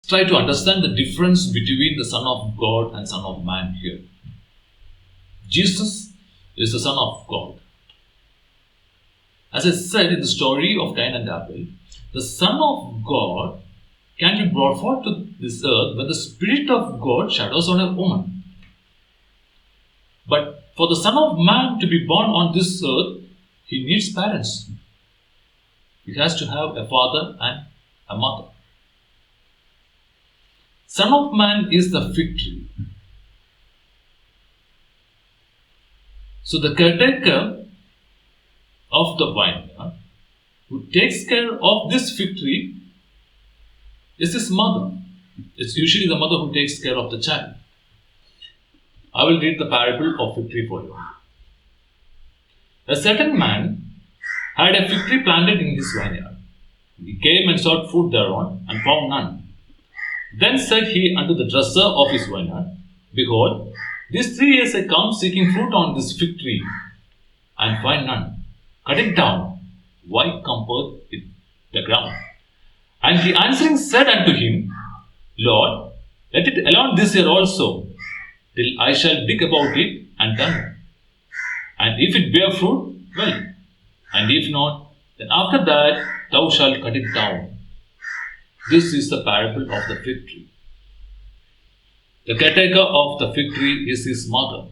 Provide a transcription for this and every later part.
Try to understand the difference between the Son of God and Son of Man here. Jesus is the Son of God. As I said in the story of Cain and Abel, the Son of God can be brought forth to this earth when the Spirit of God shadows on a woman. But for the Son of Man to be born on this earth, he needs parents. He has to have a father and a mother. Son of Man is the fig tree. So the caretaker of the vineyard who takes care of this fig tree is his mother. It's usually the mother who takes care of the child. I will read the parable of fig tree for you. A certain man had a fig tree planted in his vineyard. He came and sought fruit thereon, and found none. Then said he unto the dresser of his vineyard, Behold, these 3 years I come seeking fruit on this fig tree, and find none. Cut it down. Why comfort it the ground? And he answering said unto him, Lord, let it alone this year also, till I shall dig about it and turn it. And if it bear fruit, well, and if not, then after that thou shalt cut it down. This is the parable of the fig tree. The caretaker of the fig tree is his mother.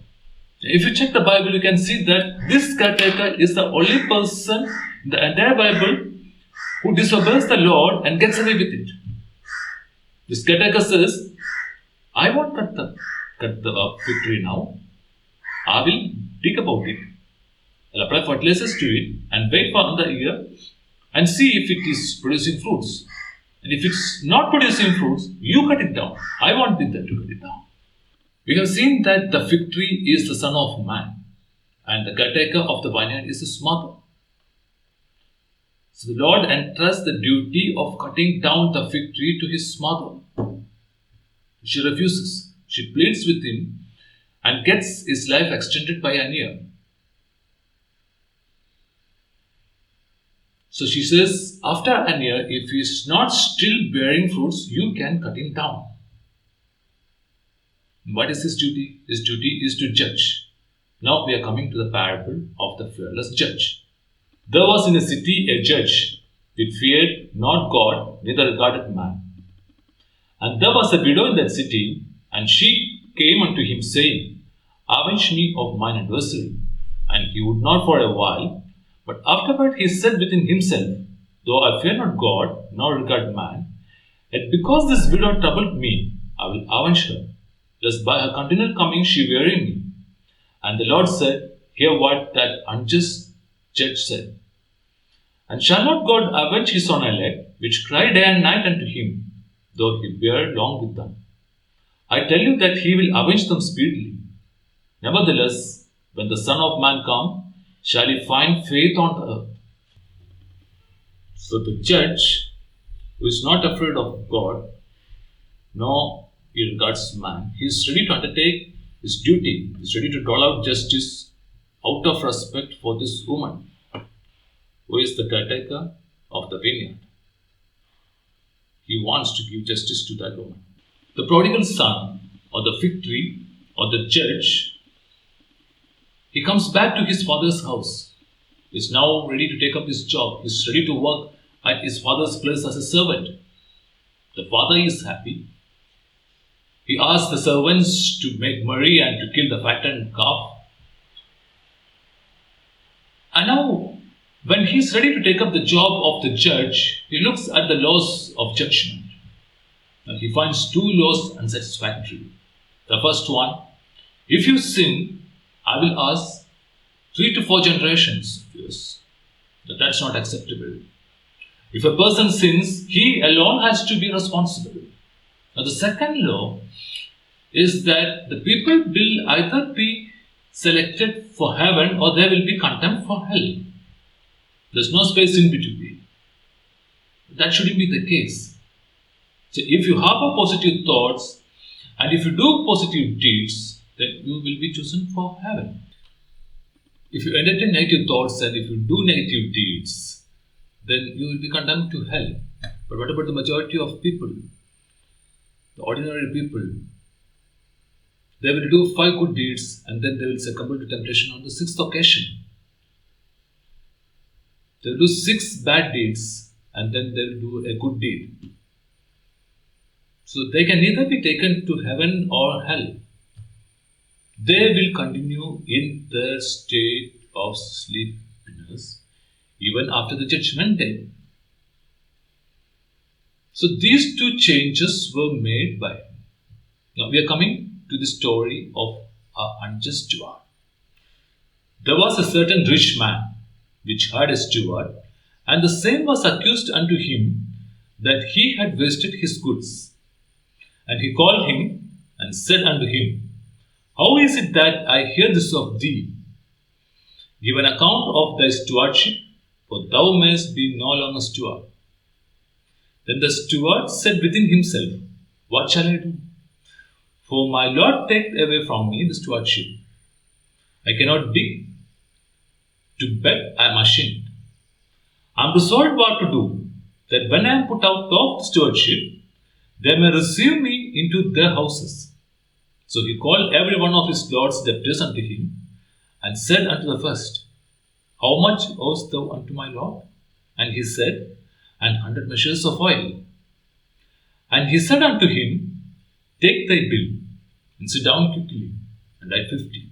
If you check the Bible, you can see that this caretaker is the only person in the entire Bible who disobeys the Lord and gets away with it. This caretaker says, I won't cut the fig tree now. I will dig about it. I'll apply fertilizers to it and wait for another year and see if it is producing fruits. And if it's not producing fruits, you cut it down. I won't be there to cut it down. We have seen that the fig tree is the Son of Man, and the caretaker of the vineyard is his mother. So the Lord entrusts the duty of cutting down the fig tree to his mother. She refuses. She pleads with him and gets his life extended by an year. So she says, after an year, if he is not still bearing fruits, you can cut him down. What is his duty? His duty is to judge. Now we are coming to the parable of the fearless judge. There was in a city a judge which feared not God, neither regarded man. And there was a widow in that city, and she came unto him, saying, Avenge me of mine adversary. And he would not for a while. But afterward he said within himself, Though I fear not God, nor regard man, yet because this widow troubled me, I will avenge her, lest by her continual coming she weary me. And the Lord said, Hear what that unjust judge said. And shall not God avenge his own elect, which cry day and night unto him, though he bear long with them? I tell you that he will avenge them speedily. Nevertheless, when the Son of Man come, shall he find faith on the earth? So the judge, who is not afraid of God, nor he regards man, he is ready to undertake his duty. He is ready to dole out justice out of respect for this woman, who is the caretaker of the vineyard. He wants to give justice to that woman. The prodigal son, or the fig tree, or the judge, he comes back to his father's house. He is now ready to take up his job. He is ready to work at his father's place as a servant. The father is happy. He asks the servants to make merry and to kill the fattened calf. And now, when he is ready to take up the job of the judge, he looks at the laws of judgment. And he finds 2 laws unsatisfactory. The first one, if you sin, I will ask 3 to 4 generations of yours. That's not acceptable. If a person sins, he alone has to be responsible. Now the second law is that the people will either be selected for heaven or they will be condemned for hell. There's no space in between. That shouldn't be the case. So if you harbor positive thoughts and if you do positive deeds, then you will be chosen for heaven. If you entertain negative thoughts and if you do negative deeds, then you will be condemned to hell. But what about the majority of people? the ordinary people. They will do 5 good deeds and then they will succumb to temptation on the 6th occasion. They will do 6 bad deeds and then they will do a good deed. So they can neither be taken to heaven or hell. They will continue in their state of sleepiness even after the judgment day. So these 2 changes were made by him. Now we are coming to the story of an unjust steward. There was a certain rich man which had a steward, and the same was accused unto him that he had wasted his goods. And he called him and said unto him, How is it that I hear this of thee? Give an account of thy stewardship, for thou mayest be no longer steward. Then the steward said within himself, What shall I do? For my Lord taketh away from me the stewardship. I cannot dig. To beg I am ashamed. I am resolved what to do, that when I am put out of the stewardship, they may receive me into their houses. So he called every one of his lord's debtors unto him, and said unto the first, How much owest thou unto my lord? And he said, 100 measures of oil. And he said unto him, Take thy bill, and sit down quickly, and write 50.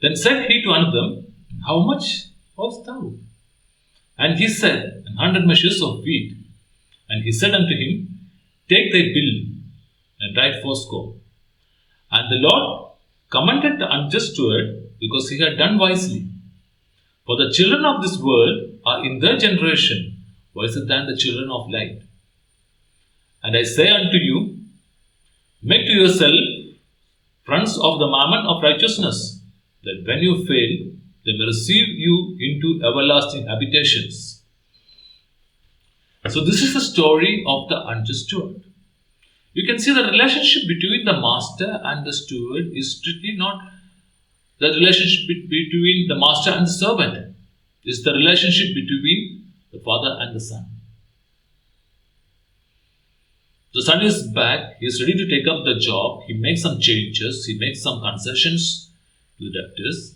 Then said he to another, How much owest thou? And he said, 100 measures of wheat. And he said unto him, Take thy bill, and write 80. And the Lord commended the unjust steward, because he had done wisely. For the children of this world are in their generation wiser than the children of light. And I say unto you, Make to yourself friends of the mammon of righteousness, that when you fail, they may receive you into everlasting habitations. So this is the story of the unjust steward. You can see the relationship between the master and the steward is strictly not the relationship between the master and the servant. It's the relationship between the father and the son. The son is back, he is ready to take up the job, he makes some changes, he makes some concessions to the debtors.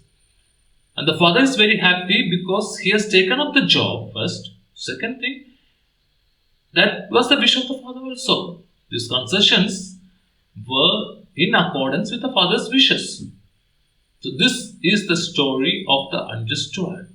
And the father is very happy because he has taken up the job first. Second thing, that was the wish of the father also. These concessions were in accordance with the father's wishes. So this is the story of the unjust steward.